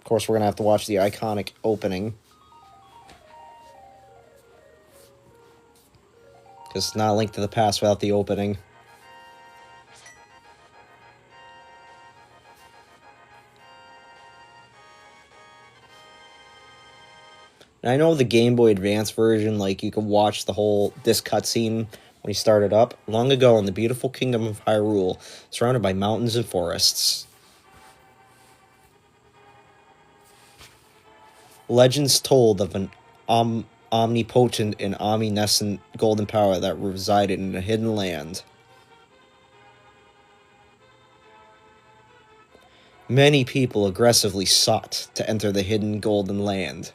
Of course, we're going to have to watch the iconic opening. Because it's not a Link to the Past without the opening. And I know the Game Boy Advance version, like, you can watch this cutscene when you start it up. Long ago in the beautiful kingdom of Hyrule, surrounded by mountains and forests. Legends told of an omnipotent and omniscient golden power that resided in a hidden land. Many people aggressively sought to enter the hidden golden land.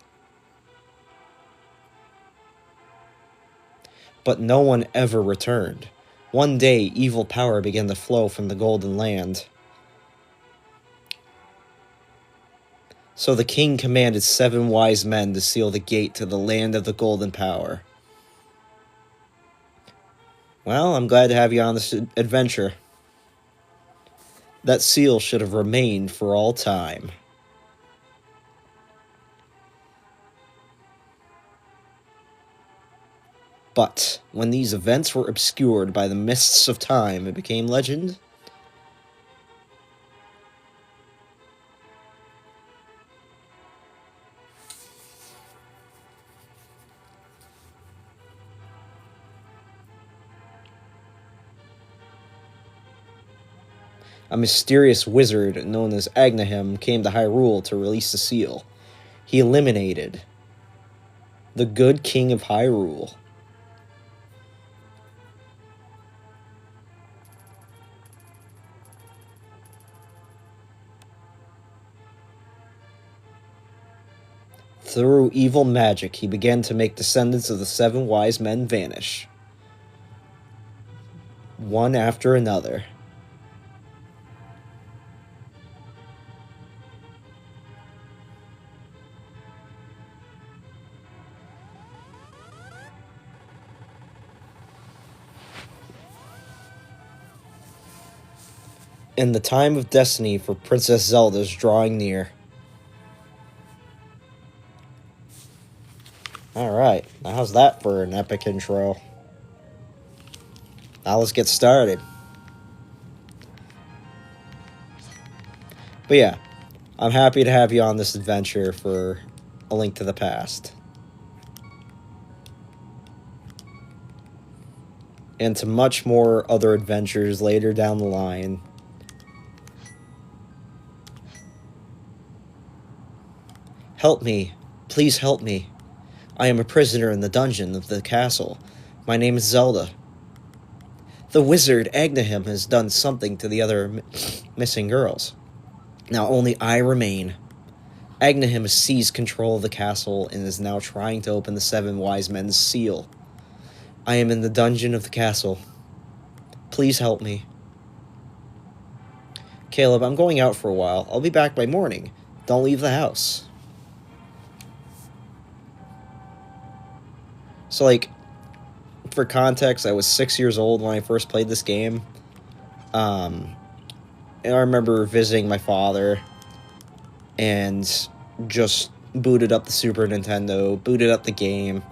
But no one ever returned. One day, evil power began to flow from the golden land. So the king commanded 7 wise men to seal the gate to the land of the golden power. Well, I'm glad to have you on this adventure. That seal should have remained for all time. But when these events were obscured by the mists of time, it became legend. A mysterious wizard known as Agnahem came to Hyrule to release the seal. He eliminated the good king of Hyrule. Through evil magic, he began to make descendants of the 7 wise men vanish. One after another. And the time of destiny for Princess Zelda is drawing near. Alright, now how's that for an epic intro? Now let's get started. But yeah, I'm happy to have you on this adventure for A Link to the Past. And to much more other adventures later down the line. Help me. Please help me. I am a prisoner in the dungeon of the castle. My name is Zelda. The wizard, Agnahem, has done something to the other missing girls. Now only I remain. Agnahem has seized control of the castle and is now trying to open the 7 wise men's seal. I am in the dungeon of the castle. Please help me. Caleb, I'm going out for a while. I'll be back by morning. Don't leave the house. So, like, for context, I was 6 years old when I first played this game. And I remember visiting my father and just booted up the Super Nintendo, booted up the game.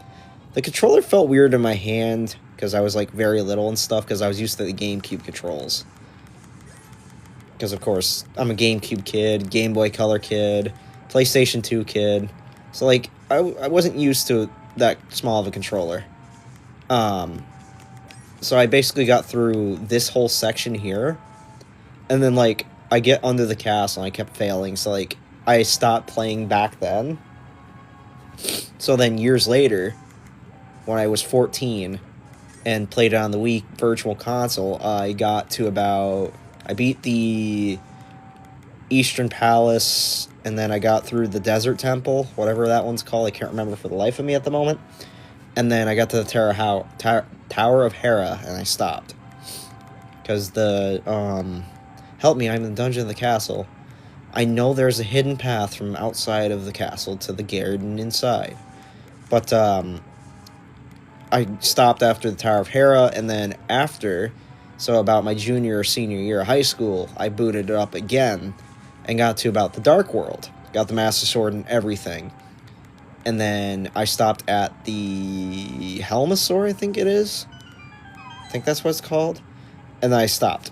The controller felt weird in my hand because I was, like, very little and stuff because I was used to the GameCube controls. Because, of course, I'm a GameCube kid, Game Boy Color kid, PlayStation 2 kid. So, like, I wasn't used to that small of a controller. So I basically got through this whole section here, and then, like, I get under the castle, and I kept failing, so, like, I stopped playing back then. So then, years later, when I was 14, and played it on the Wii Virtual Console, I got to I beat the Eastern Palace, and then I got through the Desert Temple, whatever that one's called. I can't remember for the life of me at the moment. And then I got to the Tower of Hera, and I stopped. Because help me, I'm in the dungeon of the castle. I know there's a hidden path from outside of the castle to the garden inside. But, I stopped after the Tower of Hera, and then after, so about my junior or senior year of high school, I booted it up again, and got to about the Dark World. Got the Master Sword and everything. And then I stopped at the Helmasaur, I think it is. I think that's what it's called. And then I stopped.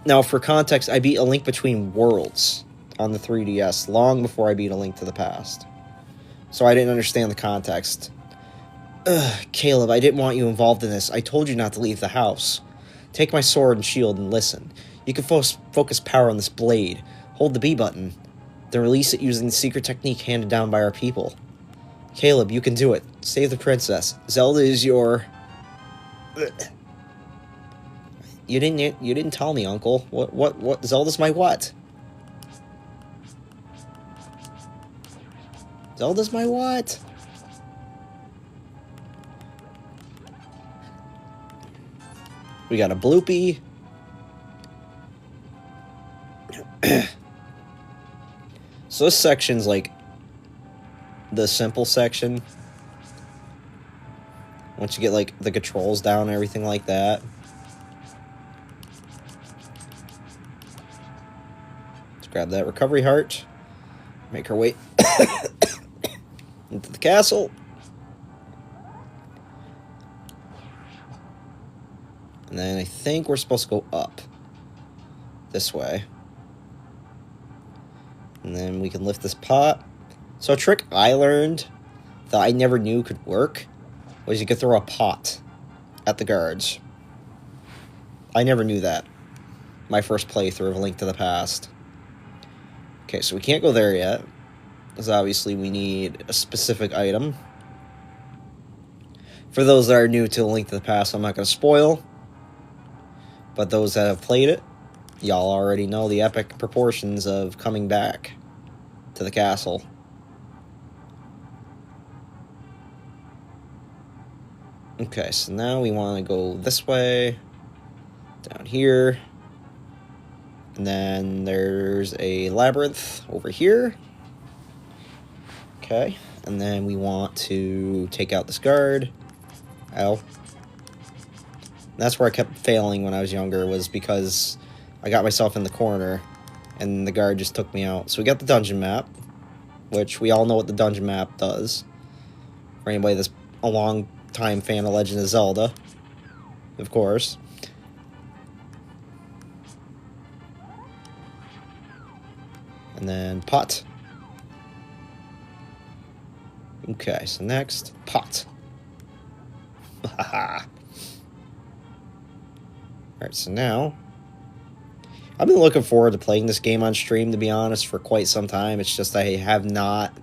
Now, for context, I beat A Link Between Worlds on the 3DS long before I beat A Link to the Past. So I didn't understand the context. Ugh, Caleb, I didn't want you involved in this. I told you not to leave the house. Take my sword and shield and listen. You can focus power on this blade. Hold the B button. Then release it using the secret technique handed down by our people. Caleb, you can do it. Save the princess. Zelda is your... You didn't tell me, Uncle. What? Zelda's my what? Zelda's my what? We got a bloopy. So this section's like the simple section. Once you get like the controls down and everything like that. Let's grab that recovery heart. Make our way into the castle. And then I think we're supposed to go up. This way. And then we can lift this pot. So a trick I learned that I never knew could work was you could throw a pot at the guards. I never knew that. My first playthrough of A Link to the Past. Okay, so we can't go there yet. Because obviously we need a specific item. For those that are new to A Link to the Past, I'm not going to spoil. But those that have played it, y'all already know the epic proportions of coming back to the castle. Okay, so now we want to go this way, down here, and then there's a labyrinth over here. Okay, and then we want to take out this guard. Ow. That's where I kept failing when I was younger, was because I got myself in the corner, and the guard just took me out. So we got the dungeon map, which we all know what the dungeon map does. For anybody that's a long-time fan of Legend of Zelda, of course. And then pot. Okay, so next, pot. Haha. Alright, so now, I've been looking forward to playing this game on stream, to be honest, for quite some time. It's just I have not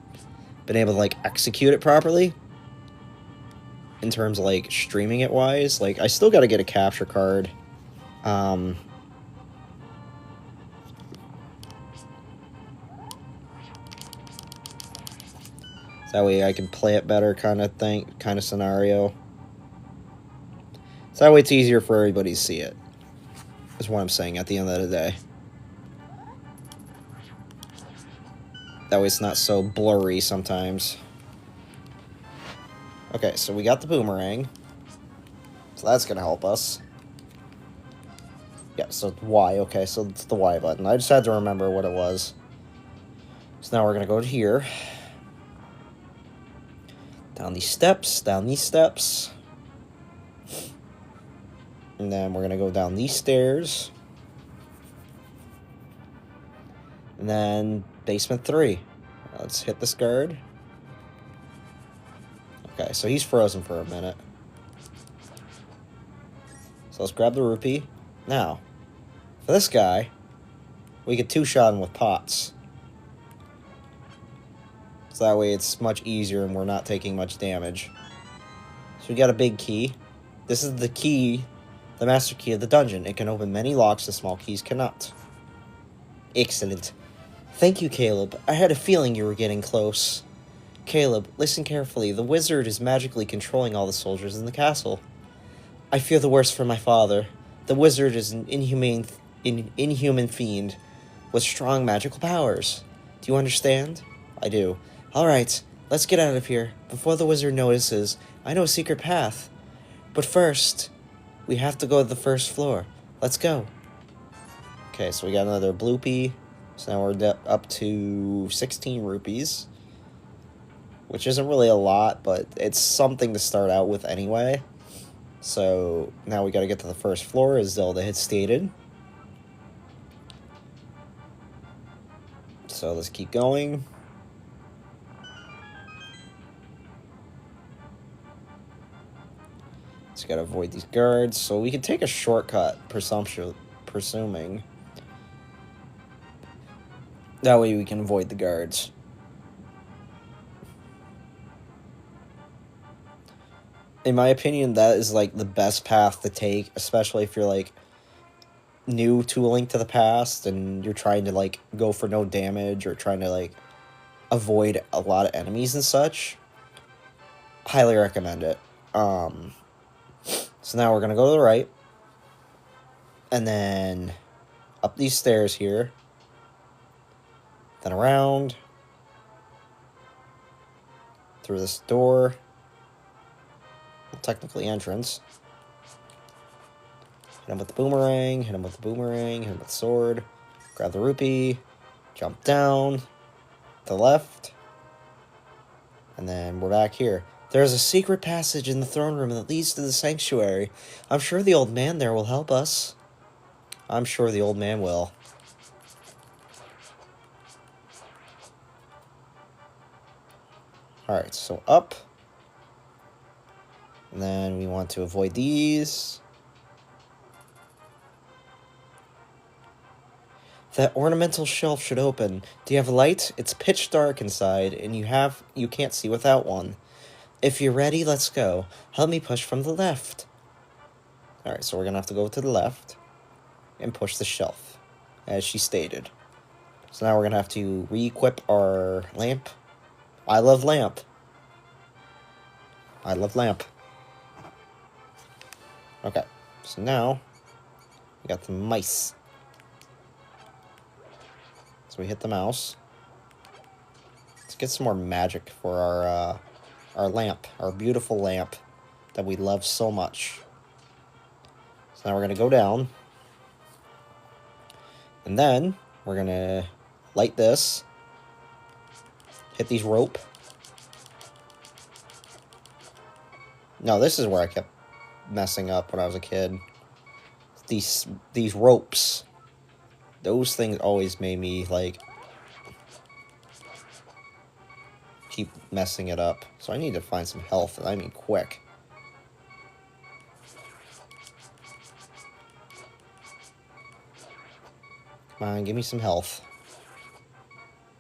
been able to, like, execute it properly. In terms of, like, streaming it wise. Like, I still gotta get a capture card. That way I can play it better, kind of thing, kind of scenario. So that way it's easier for everybody to see it. Is what I'm saying at the end of the day. That way it's not so blurry sometimes. Okay, so we got the boomerang. So that's going to help us. Yeah, so Y. Okay, so it's the Y button. I just had to remember what it was. So now we're going to go to here. Down these steps, down these steps. And then we're going to go down these stairs. And then basement 3. Let's hit this guard. Okay, so he's frozen for a minute. So let's grab the rupee. Now, for this guy, we get two-shot him with pots. So that way it's much easier and we're not taking much damage. So we got a big key. This is the key, the master key of the dungeon. It can open many locks the small keys cannot. Excellent. Thank you, Caleb. I had a feeling you were getting close. Caleb, listen carefully. The wizard is magically controlling all the soldiers in the castle. I fear the worst for my father. The wizard is an inhuman fiend with strong magical powers. Do you understand? I do. Alright, let's get out of here. Before the wizard notices, I know a secret path. But first, we have to go to the first floor. Let's go. Okay, so we got another bloopy. So now we're up to 16 rupees, which isn't really a lot, but it's something to start out with anyway. So now we got to get to the first floor, as Zelda had stated. So let's keep going. Just gotta avoid these guards. So we can take a shortcut, presuming. That way we can avoid the guards. In my opinion, that is like the best path to take, especially if you're like new to A Link to the Past and you're trying to like go for no damage or trying to like avoid a lot of enemies and such. Highly recommend it. So now we're gonna go to the right, and then up these stairs here, then around through this door. Well, technically entrance. Hit him with the boomerang, hit him with the boomerang, hit him with the sword, grab the rupee, jump down, to the left, and then we're back here. There's a secret passage in the throne room that leads to the sanctuary. I'm sure the old man there will help us. I'm sure the old man will. Alright, so up. And then we want to avoid these. That ornamental shelf should open. Do you have a light? It's pitch dark inside, and you can't see without one. If you're ready, let's go. Help me push from the left. Alright, so we're gonna have to go to the left and push the shelf, as she stated. So now we're gonna have to re-equip our lamp. I love lamp. I love lamp. Okay, so now we got the mice. So we hit the mouse. Let's get some more magic for our lamp, our beautiful lamp that we love so much. So now we're gonna go down, and then we're gonna light this, hit these rope. No, this is where I kept messing up when I was a kid. These ropes. Those things always made me, like, keep messing it up. So I need to find some health, and I mean quick. Come on, give me some health.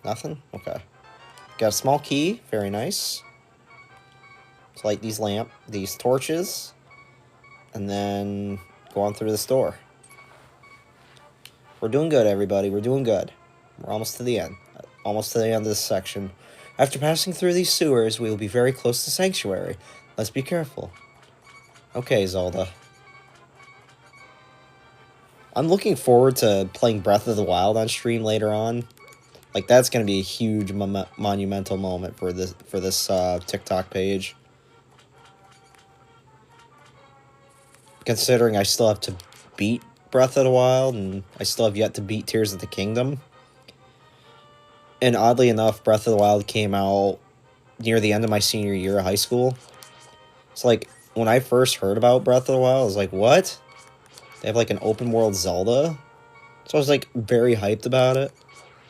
Nothing? Okay. Got a small key. Very nice. Let's light these torches, and then go on through this door. We're doing good, everybody. We're doing good. We're almost to the end. Almost to the end of this section. After passing through these sewers, we will be very close to Sanctuary. Let's be careful. Okay, Zelda. I'm looking forward to playing Breath of the Wild on stream later on. Like, that's going to be a huge monumental moment for this TikTok page. Considering I still have to beat Breath of the Wild, and I still have yet to beat Tears of the Kingdom. And oddly enough, Breath of the Wild came out near the end of my senior year of high school. It's like, when I first heard about Breath of the Wild, I was like, what? They have like an open world Zelda? So I was like very hyped about it.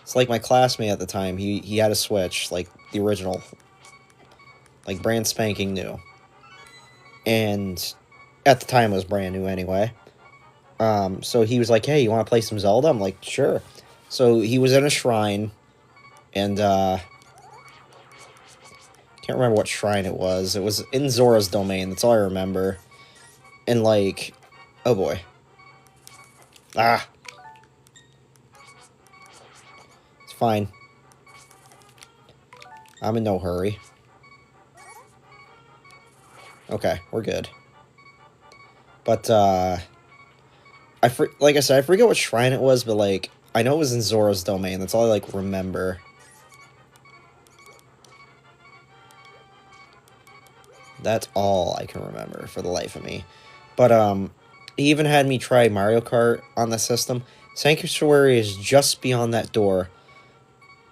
It's like my classmate at the time, he had a Switch, like the original. Like brand spanking new. And at the time it was brand new anyway. So he was like, hey, you want to play some Zelda? I'm like, sure. So he was in a shrine, and can't remember what shrine it was. It was in Zora's domain, that's all I remember. And like, oh boy. Ah. It's fine. I'm in no hurry. Okay, we're good. But, like I said, I forget what shrine it was, but, like, I know it was in Zora's domain. That's all I, like, remember. That's all I can remember for the life of me. But, he even had me try Mario Kart on the system. Sanctuary is just beyond that door.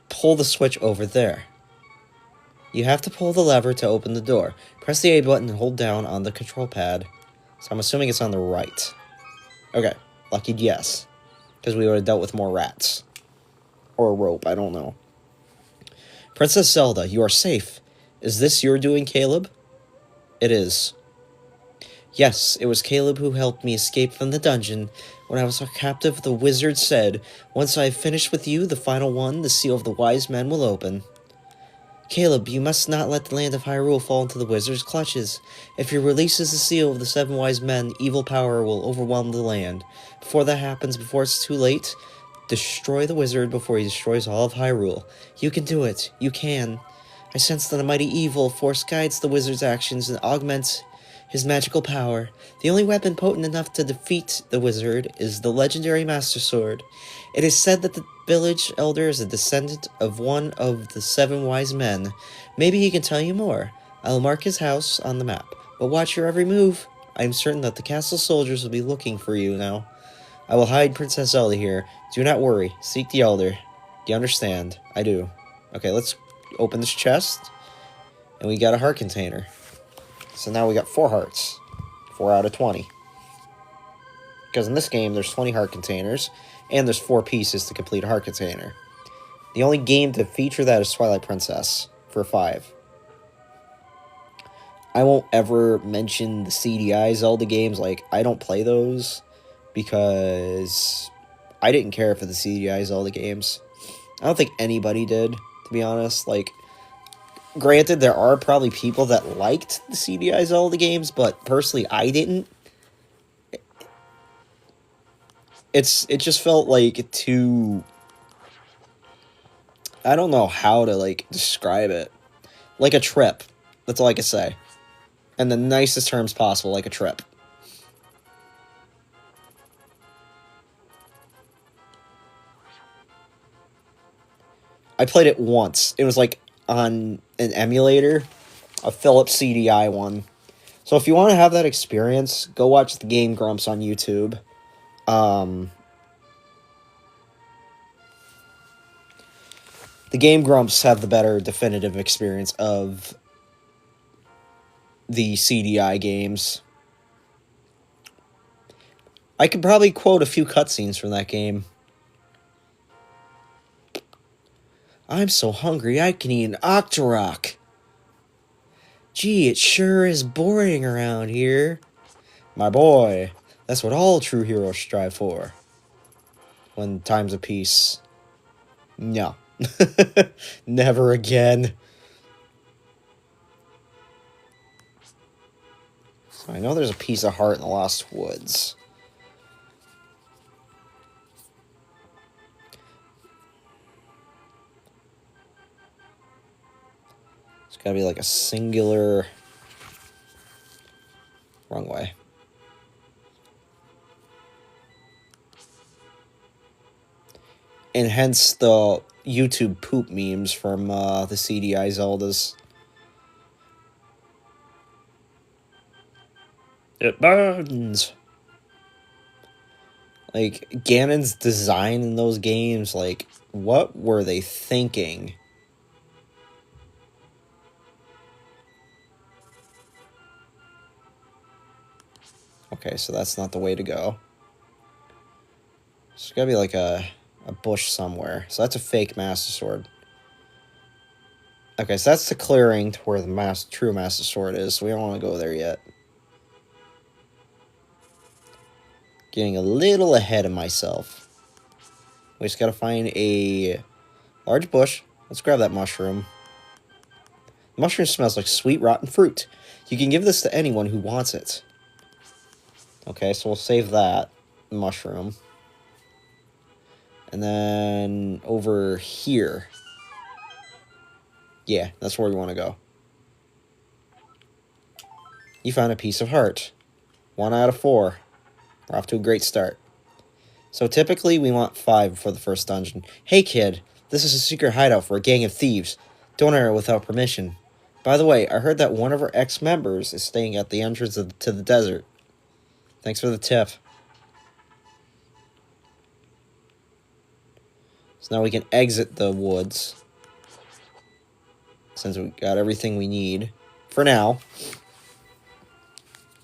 Pull the switch over there. You have to pull the lever to open the door. Press the A button and hold down on the control pad. So I'm assuming it's on the right. Okay, lucky yes. Because we would have dealt with more rats. Or a rope, I don't know. Princess Zelda, you are safe. Is this your doing, Caleb? It is. Yes, it was Caleb who helped me escape from the dungeon. When I was a captive, the wizard said, once I have finished with you, the final one, the seal of the wise men will open. Caleb, you must not let the land of Hyrule fall into the wizard's clutches. If he releases the seal of the seven wise men, evil power will overwhelm the land. Before that happens, before it's too late, destroy the wizard before he destroys all of Hyrule. You can do it. You can. I sense that a mighty evil force guides the wizard's actions and augments his magical power. The only weapon potent enough to defeat the wizard is the legendary Master Sword. It is said that the village elder is a descendant of one of the seven wise men. Maybe he can tell you more. I'll mark his house on the map, but watch your every move. I am certain that the castle soldiers will be looking for you now. I will hide Princess Zelda here. Do not worry. Seek the elder. Do you understand? I do. Okay, let's open this chest. And we got a heart container. So now we got 4 hearts. 4 out of 20. Because in this game, there's 20 heart containers. And there's 4 pieces to complete a heart container. The only game to feature that is Twilight Princess. For 5. I won't ever mention the CDI Zelda games. Like, I don't play those. Because I didn't care for the CDI Zelda games. I don't think anybody did, to be honest. Like, granted, there are probably people that liked the CDI Zelda games, but personally, I didn't. It just felt like too... I don't know how to, like, describe it. Like a trip. That's all I can say. In the nicest terms possible, like a trip. I played it once. It was, like, on an emulator. A Philips CDI one. So if you want to have that experience, go watch the Game Grumps on YouTube. The Game Grumps have the better definitive experience of the CDI games. I could probably quote a few cutscenes from that game. I'm so hungry I can eat an Octorok. Gee, it sure is boring around here. My boy, that's what all true heroes strive for. When time's of peace. No. Never again. So I know there's a piece of heart in the Lost Woods. It's gotta be like a singular... Wrong way. And hence the YouTube poop memes from the CDI Zeldas. It burns! Like, Ganon's design in those games, like, what were they thinking? Okay, so that's not the way to go. There's gotta be like a bush somewhere. So that's a fake Master Sword. Okay, so that's the clearing to where the true Master Sword is. So we don't want to go there yet. Getting a little ahead of myself. We just gotta find a large bush. Let's grab that mushroom. The mushroom smells like sweet rotten fruit. You can give this to anyone who wants it. Okay, so we'll save that mushroom. And then over here. Yeah, that's where we want to go. You found a piece of heart. 1 out of 4. We're off to a great start. So typically we want 5 for the first dungeon. Hey kid, this is a secret hideout for a gang of thieves. Don't enter without permission. By the way, I heard that one of our ex-members is staying at the entrance to the desert. Thanks for the tip. So now we can exit the woods. Since we got everything we need. For now.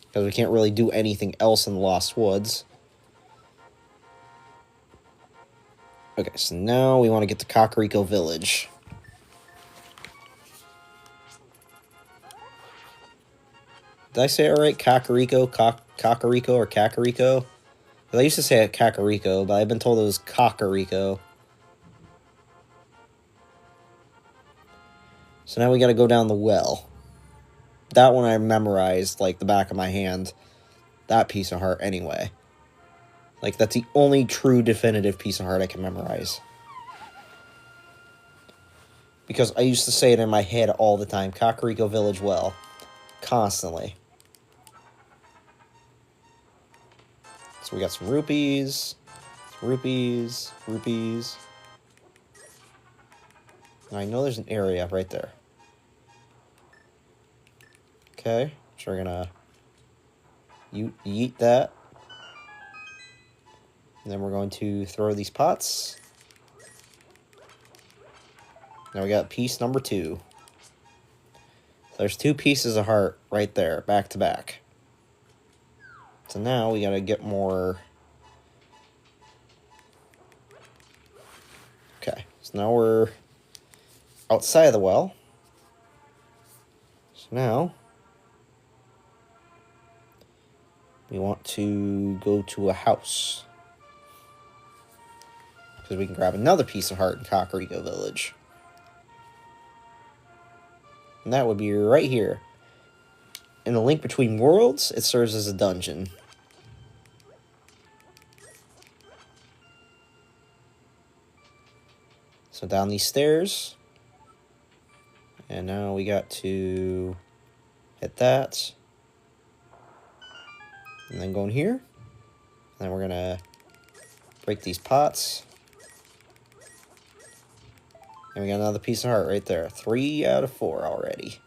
Because we can't really do anything else in the Lost Woods. Okay, so now we want to get to Kakariko Village. Did I say it right? Kakariko? Kakariko or Kakariko? I used to say it Kakariko, but I've been told it was Kakariko. So now we gotta go down the well. That one I memorized like the back of my hand. That piece of heart anyway. Like, that's the only true definitive piece of heart I can memorize. Because I used to say it in my head all the time. Kakariko Village Well. Constantly. So we got some rupees. Rupees. Rupees. And I know there's an area right there. Okay. So we're gonna yeet that. And then we're going to throw these pots. Now we got piece number 2. There's 2 pieces of heart right there, back to back. So now we gotta get more. Okay, so now we're outside of the well. So now we want to go to a house. Because we can grab another piece of heart in Kakariko Village. And that would be right here. In the link between worlds, it serves as a dungeon. So down these stairs. And now we got to hit that. And then go in here. And then we're going to break these pots. And we got another piece of heart right there. 3 out of 4 already.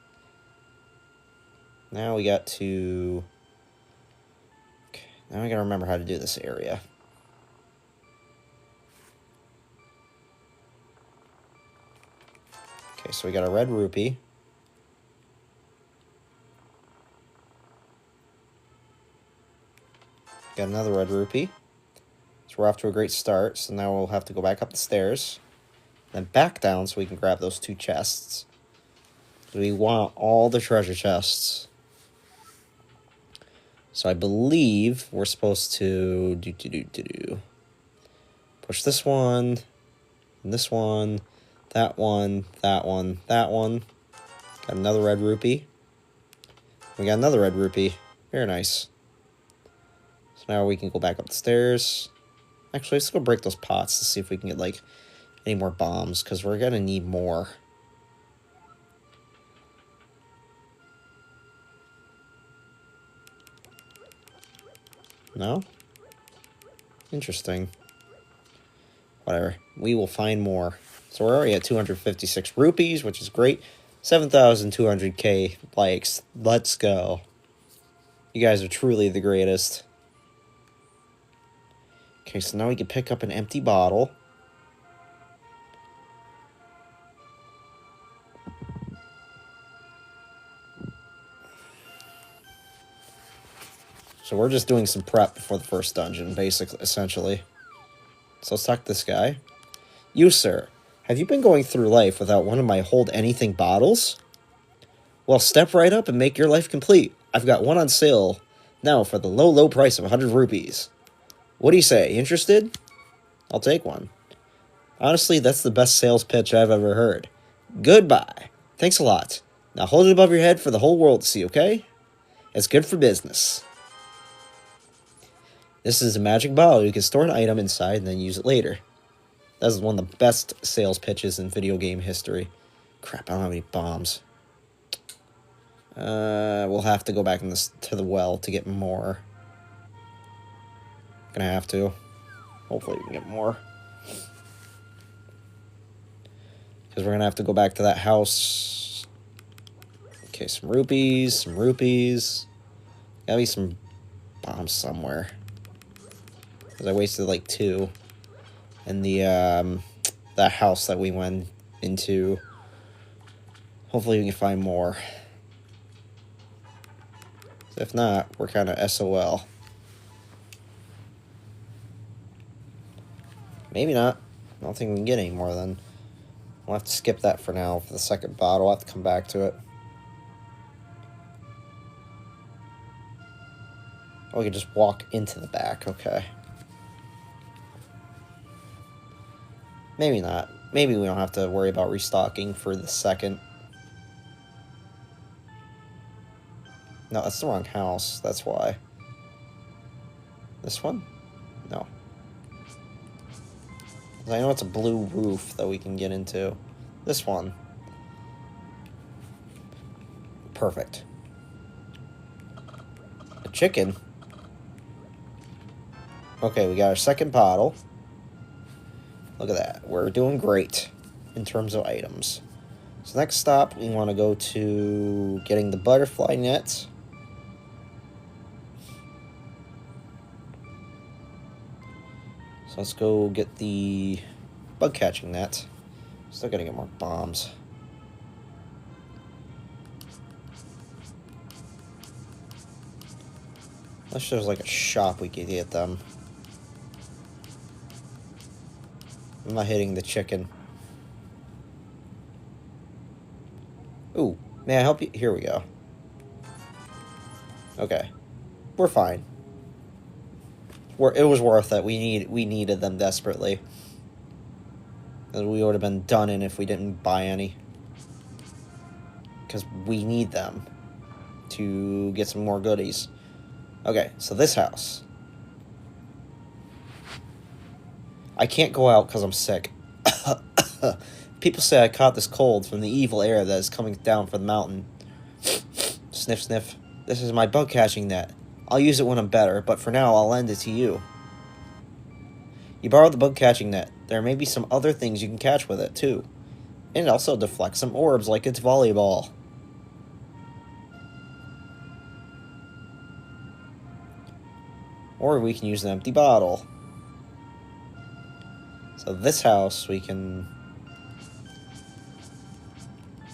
Now we got to... Okay, now we got to remember how to do this area. Okay, so we got a red rupee. Got another red rupee. So we're off to a great start. So now we'll have to go back up the stairs. Then back down so we can grab those 2 chests. We want all the treasure chests. So I believe we're supposed to push this one, and this one, that one, that one, that one. Got another red rupee. We got another red rupee. Very nice. So now we can go back up the stairs. Actually, let's go break those pots to see if we can get, like, any more bombs, because we're going to need more. No? Interesting. Whatever. We will find more. So we're already at 256 rupees, which is great. 7,200k likes. Let's go. You guys are truly the greatest. Okay, so now we can pick up an empty bottle. So we're just doing some prep before the first dungeon, basically, essentially. So let's talk to this guy. You, sir, have you been going through life without one of my hold anything bottles? Well, step right up and make your life complete. I've got one on sale now for the low, low price of 100 rupees. What do you say? Interested? I'll take one. Honestly, that's the best sales pitch I've ever heard. Goodbye. Thanks a lot. Now hold it above your head for the whole world to see, okay? It's good for business. This is a magic bottle. You can store an item inside and then use it later. That is one of the best sales pitches in video game history. Crap, I don't have any bombs. We'll have to go back to the well to get more. Gonna have to. Hopefully we can get more. Because we're gonna have to go back to that house. Okay, some rupees, some rupees. Gotta be some bombs somewhere. Because I wasted like 2. And the that house that we went into. Hopefully we can find more. If not, we're kind of SOL. Maybe not. I don't think we can get any more then. We'll have to skip that for now. For the second bottle, I'll have to come back to it. Oh, we can just walk into the back. Okay. Maybe not. Maybe we don't have to worry about restocking for the second. No, that's the wrong house. That's why. This one? No. I know it's a blue roof that we can get into. This one. Perfect. A chicken. Okay, we got our second bottle. Look at that. We're doing great in terms of items. So next stop, we want to go to getting the butterfly net. So let's go get the bug catching net. Still gotta get more bombs. Unless there's like a shop we could get them. I'm not hitting the chicken. Ooh, may I help you? Here we go. Okay. We're fine. It was worth it. We needed them desperately. And we would have been done in if we didn't buy any. Because we need them to get some more goodies. Okay, so this house. I can't go out because I'm sick. People say I caught this cold from the evil air that is coming down from the mountain. Sniff, sniff. This is my bug catching net. I'll use it when I'm better, but for now I'll lend it to you. You borrowed the bug catching net. There may be some other things you can catch with it, too. And it also deflects some orbs like it's volleyball. Or we can use an empty bottle. So this house we can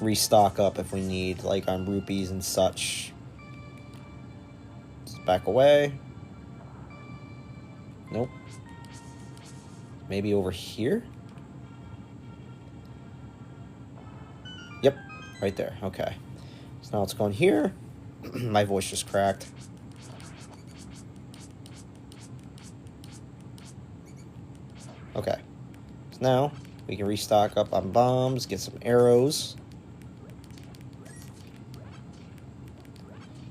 restock up if we need, like on rupees and such. Let's back away. Nope. Maybe over here? Yep, right there. Okay. So now let's go in here. My voice just cracked. Okay. So now we can restock up on bombs, get some arrows.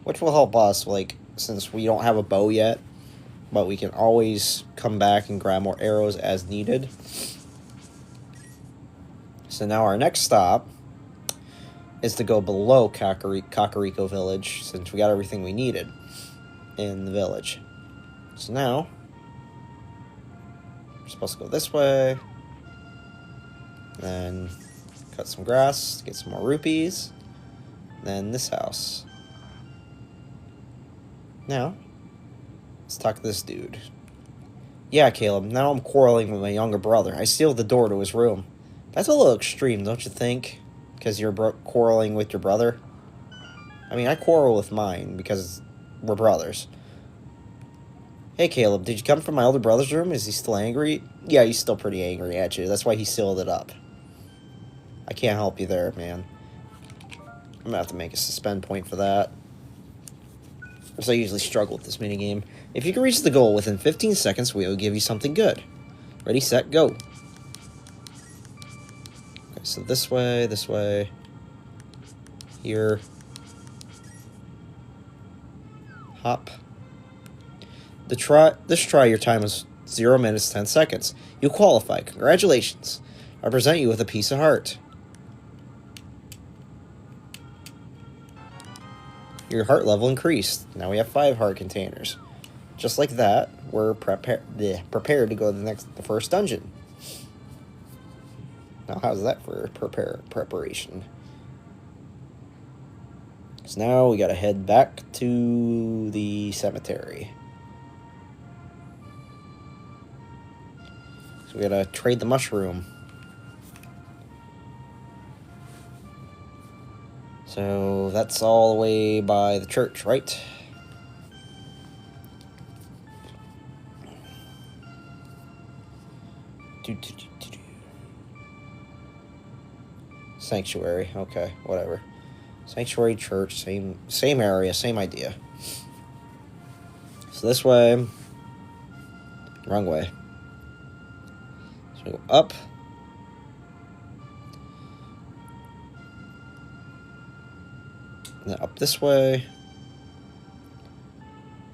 Which will help us, like, since we don't have a bow yet. But we can always come back and grab more arrows as needed. So now our next stop is to go below Kakariko Village, since we got everything we needed in the village. So now, we're supposed to go this way. Then cut some grass, get some more rupees. Then this house. Now, let's talk to this dude. Yeah, Caleb, now I'm quarreling with my younger brother. I sealed the door to his room. That's a little extreme, don't you think? Because you're quarreling with your brother? I mean, I quarrel with mine because we're brothers. Hey, Caleb, did you come from my older brother's room? Is he still angry? Yeah, he's still pretty angry at you. That's why he sealed it up. I can't help you there, man. I'm gonna have to make a suspend point for that. Because I usually struggle with this minigame. If you can reach the goal within 15 seconds, we will give you something good. Ready, set, go. Okay, so this way. Here. Hop. This try, your time is 0 minutes, 10 seconds. You qualify. Congratulations. I present you with a piece of heart. Your heart level increased. Now we have 5 heart containers. Just like that, we're prepared to go to the first dungeon. Now, how's that for preparation? So now we gotta head back to the cemetery. So we gotta trade the mushroom. So that's all the way by the church, right? Sanctuary, okay, whatever. Sanctuary, church, same area, same idea. So this way, wrong way. So we go up. And then up this way.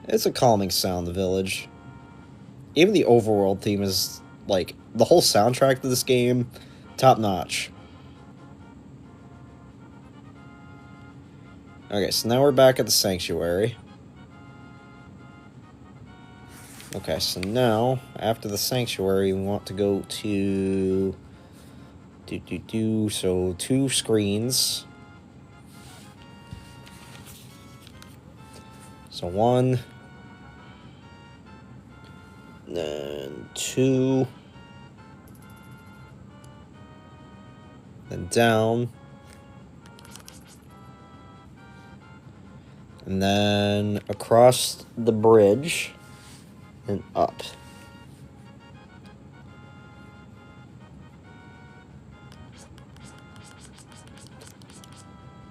It's a calming sound, the village. Even the overworld theme is, like, the whole soundtrack to this game, top notch. Okay, so now we're back at the sanctuary. Okay, so now, after the sanctuary, we want to go to... So, 2 screens. So, 1... Then 2... Then down... And then across the bridge and up.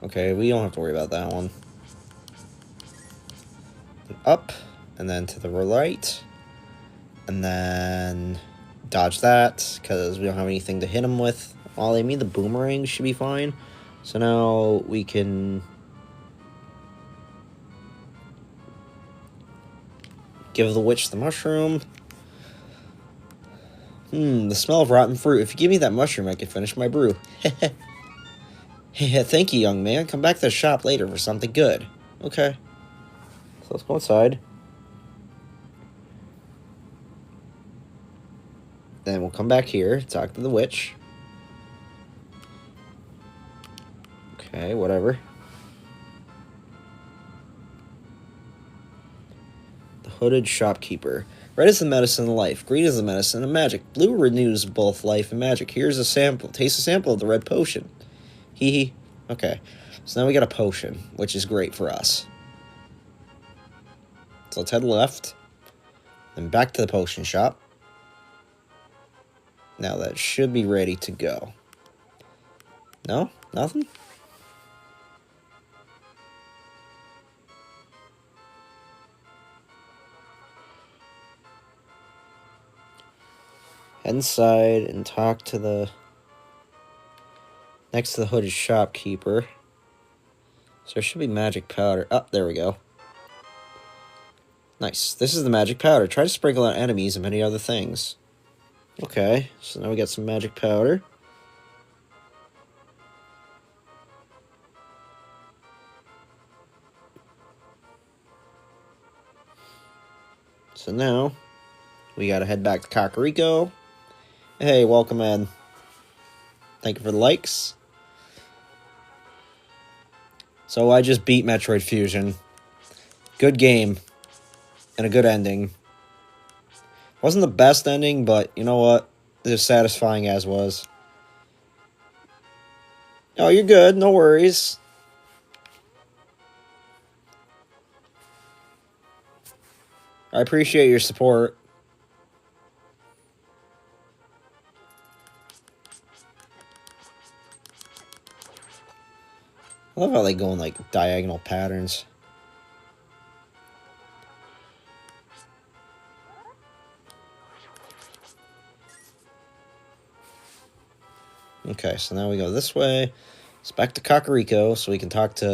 Okay, we don't have to worry about that one. And up, and then to the right. And then dodge that, because we don't have anything to hit him with. Well, I mean, the boomerang should be fine. So now we can... give the witch the mushroom. The smell of rotten fruit. If you give me that mushroom, I can finish my brew. Thank you, young man. Come back to the shop later for something good. Okay. So let's go inside. Then we'll come back here, talk to the witch. Okay, whatever. Hooded shopkeeper. Red is the medicine of life. Green is the medicine of magic. Blue renews both life and magic. Here's a sample. Taste a sample of the red potion. Hee hee. Okay. So now we got a potion, which is great for us. So let's head left. Then back to the potion shop. Now that should be ready to go. No? Nothing? Head inside and talk to the... next to the hooded shopkeeper. So there should be magic powder. Oh, there we go. Nice. This is the magic powder. Try to sprinkle on enemies and many other things. Okay, so now we got some magic powder. So now, we gotta head back to Kakariko. Hey, welcome in. Thank you for the likes. So I just beat Metroid Fusion. Good game. And a good ending. Wasn't the best ending, but you know what? It was satisfying as was. Oh, you're good. No worries. I appreciate your support. I love how they go in, like, diagonal patterns. Okay, so now we go this way. It's back to Kakariko, so we can talk to I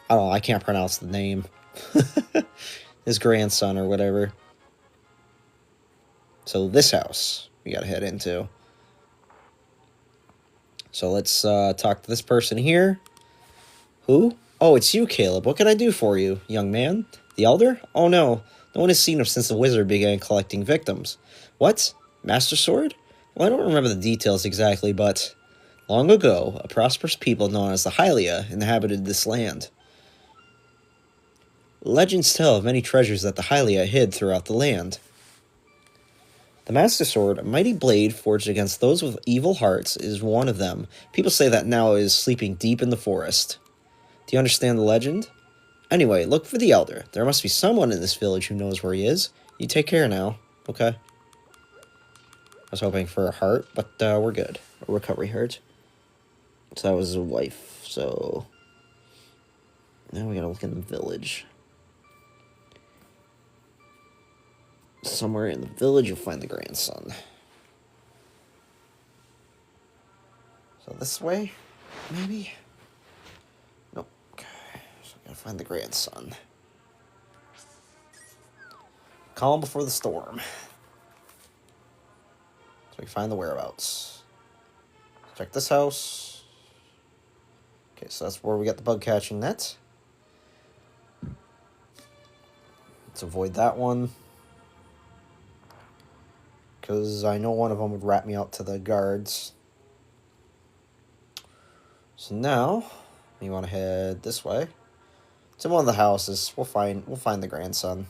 don't know, I can't pronounce the name. His grandson or whatever. So this house we gotta head into. So let's talk to this person here. Who? Oh, it's you, Caleb. What can I do for you, young man? The Elder? Oh no, no one has seen him since the wizard began collecting victims. What? Master Sword? Well, I don't remember the details exactly, but long ago, a prosperous people known as the Hylia inhabited this land. Legends tell of many treasures that the Hylia hid throughout the land. The Master Sword, a mighty blade forged against those with evil hearts, is one of them. People say that now is sleeping deep in the forest. Do you understand the legend? Anyway, look for the Elder. There must be someone in this village who knows where he is. You take care now, okay? I was hoping for a heart, but we're good. A recovery heart. So that was his wife, so... Now we gotta look in the village. Somewhere in the village you'll find the grandson. So this way, maybe? Nope. Okay, so I gotta find the grandson. Calm before the storm. So we can find the whereabouts. Check this house. Okay, so that's where we got the bug catching net. Let's avoid that one. Because I know one of them would rat me out to the guards. So now, we want to head this way. It's in one of the houses. We'll find the grandson.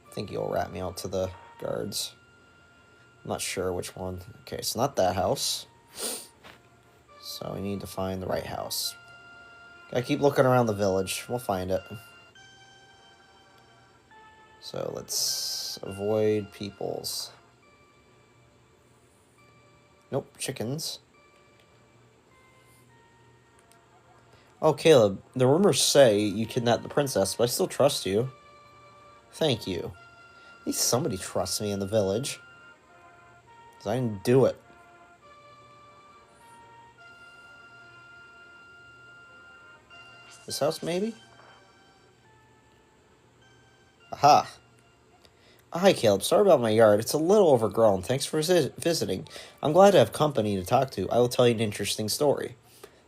I think he'll rat me out to the guards. I'm not sure which one. Okay, it's not that house. So we need to find the right house. Gotta keep looking around the village. We'll find it. So let's avoid peoples. Nope, chickens. Oh, Caleb, the rumors say you kidnapped the princess, but I still trust you. Thank you. At least somebody trusts me in the village. 'Cause I didn't do it. This house, maybe? Aha. Hi, Caleb. Sorry about my yard. It's a little overgrown. Thanks for visiting. I'm glad to have company to talk to. I will tell you an interesting story.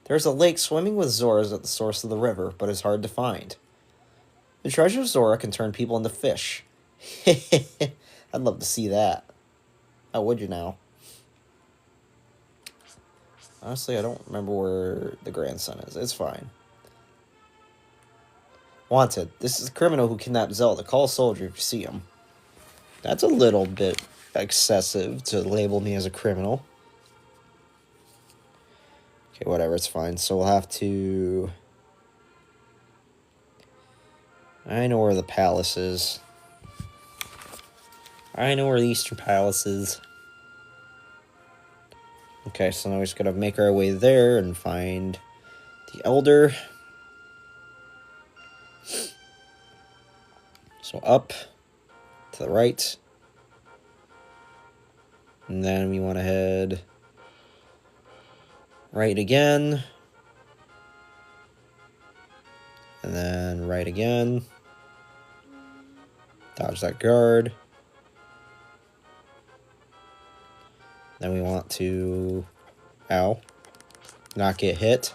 There's a lake swimming with Zoras at the source of the river, but it's hard to find. The treasure of Zora can turn people into fish. I'd love to see that. How would you now? Honestly, I don't remember where the grandson is. It's fine. Wanted. This is a criminal who kidnapped Zelda. Call a soldier if you see him. That's a little bit excessive to label me as a criminal. Okay, whatever, it's fine. So we'll have to... I know where the palace is. I know where the Eastern Palace is. Okay, so now we just gotta make our way there and find the Elder. So up, to the right. And then we want to head right again. And then right again. Dodge that guard. Then we want to, ow, not get hit.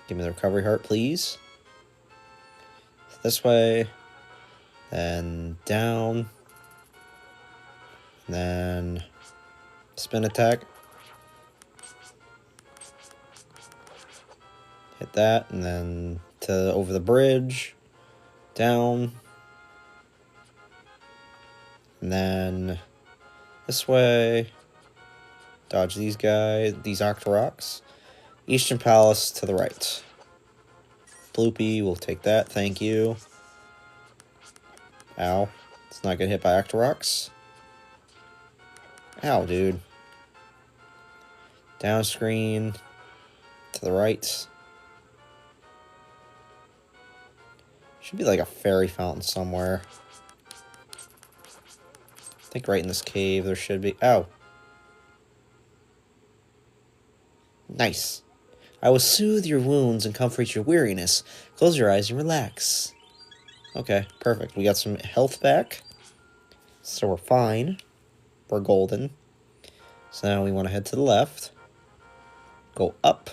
Give me the recovery heart, please. This way. Then down. Then spin attack. Hit that, and then to over the bridge. Down. And then this way. Dodge these guys, these Octoroks. Eastern Palace to the right. Bloopy, we'll take that, thank you. Ow. It's not getting hit by Octoroks. Ow, dude. Down screen. To the right. Should be like a fairy fountain somewhere. I think right in this cave there should be. Ow. Nice. I will soothe your wounds and comfort your weariness. Close your eyes and relax. Okay, perfect. We got some health back. So we're fine. We're golden. So now we want to head to the left. Go up.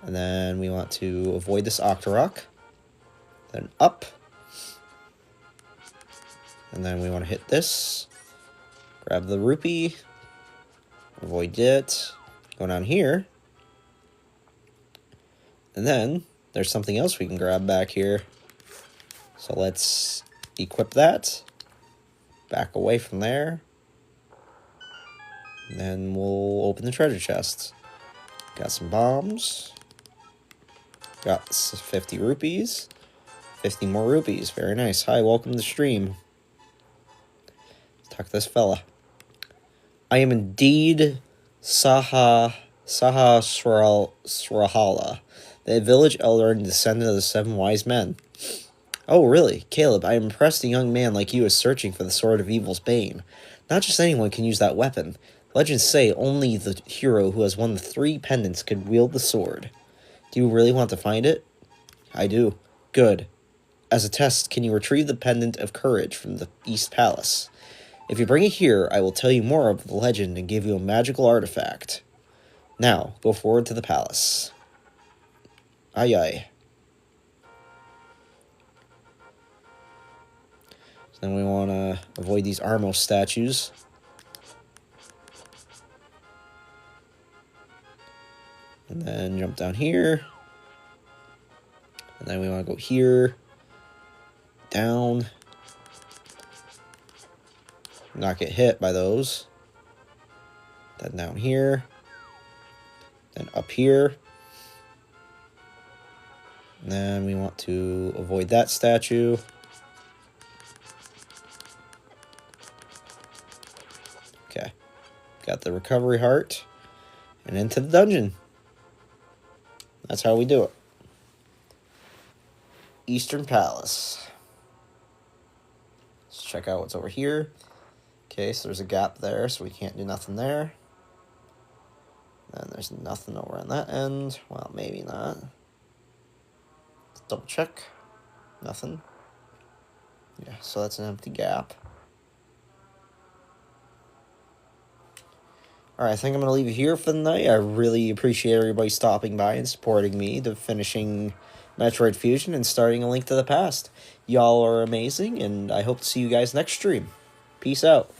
And then we want to avoid this Octorok. Then up. And then we want to hit this. Grab the rupee. Avoid it. Go down here. And then there's something else we can grab back here. So let's equip that. Back away from there. And then we'll open the treasure chests. Got some bombs. Got 50 rupees. 50 more rupees. Very nice. Hi, welcome to the stream. Let's talk to this fella. I am indeed Srahala, the village elder and descendant of the 7 wise men. Oh, really? Caleb, I am impressed a young man like you is searching for the Sword of Evil's Bane. Not just anyone can use that weapon. Legends say only the hero who has won the 3 pendants could wield the sword. Do you really want to find it? I do. Good. As a test, can you retrieve the Pendant of Courage from the East Palace? If you bring it here, I will tell you more of the legend and give you a magical artifact. Now, go forward to the palace. Aye aye. So then we want to avoid these Armos statues. And then jump down here. And then we want to go here. Down. Not get hit by those. Then down here. Then up here. And then we want to avoid that statue. Okay. Got the recovery heart. And into the dungeon. That's how we do it. Eastern Palace. Let's check out what's over here. Okay, so there's a gap there, so we can't do nothing there. And there's nothing over on that end. Well, maybe not. Let's double check. Nothing. Yeah, so that's an empty gap. Alright, I think I'm going to leave it here for the night. I really appreciate everybody stopping by and supporting me to finishing Metroid Fusion and starting A Link to the Past. Y'all are amazing, and I hope to see you guys next stream. Peace out.